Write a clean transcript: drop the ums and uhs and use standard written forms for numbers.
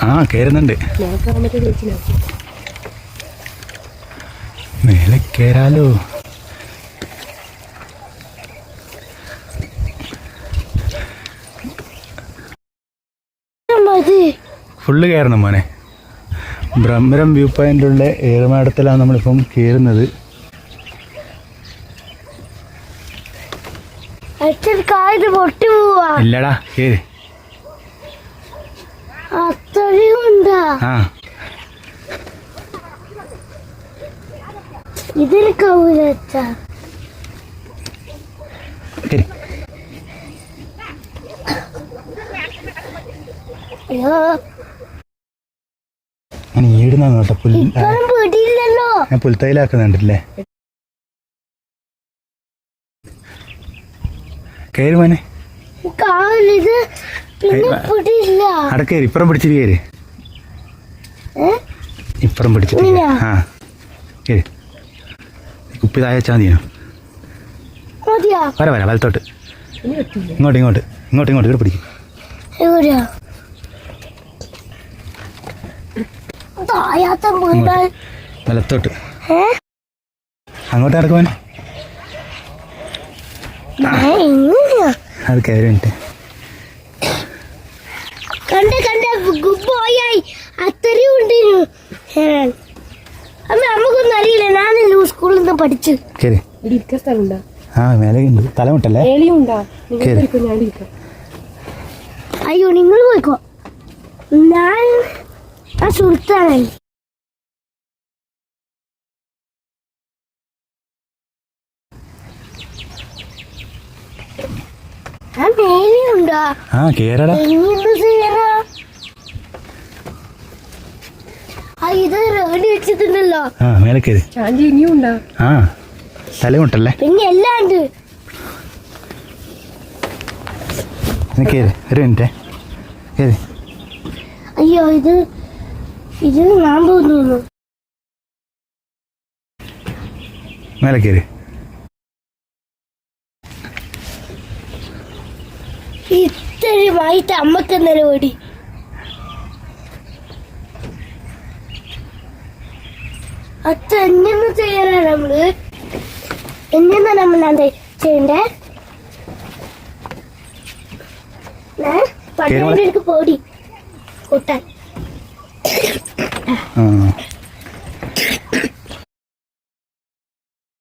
ആ കേറുന്നുണ്ട്. മേലെ കേറാലോ. ഫുള്ള് കയറണം മോനെ. ബ്രഹ്മരം വ്യൂ പോയിന്റിലുള്ള ഏറുമാടത്തിലാണ് നമ്മളിപ്പം കയറുന്നത്. ഇല്ലടാ കേറി. ഇതിൽ ഈടുന്ന കേട്ടോ. പുൽത്തൈലാക്കുന്നുണ്ടല്ലേ. കയറി മോനെ. അടക്കേറി ഇപ്പുറം പിടിച്ചിട്ട് കയറി. ഇപ്പുറം പിടിച്ചിട്ട് ആ കയറി. കുപ്പി താഴെ വെച്ചാൽ മതിയോ? വരാം വലത്തോട്ട്. ഇങ്ങോട്ട് ഇവിടെ പിടിക്കും. വലത്തോട്ട് അങ്ങോട്ട് ഇറക്കുവാൻ. അത് കയറി വേണ്ടി നമുക്കൊന്നും അറിയില്ല. ഞാനല്ലോ സ്കൂളിൽ നിന്ന് പഠിച്ചു. ആ മേലെ ഉണ്ട്. തലമുട്ടല്ലേ? അയ്യോ നിങ്ങൾ പോയിക്കോ. ഞാൻ ആ സുഹൃത്താണ്. ഇത് റെഡി വെച്ചിട്ടുണ്ടല്ലോ. തലമുട്ടല്ലേ? പിന്നെ എല്ലാം ഉണ്ട്. അയ്യോ ഇത് ഞാൻ തോന്നുന്നു. മേലെ കയറി. ഇത്രയുമായിട്ട് അമ്മക്ക് എന്നാലും ഓടി. അച്ഛൻ എങ്ങനെ ചെയ്യാനാ നമ്മള്? എങ്ങനെ നമ്മളാണ് ചെയ്യണ്ടേ? പട്ടേക്ക് പോടി കൂട്ടാൻ.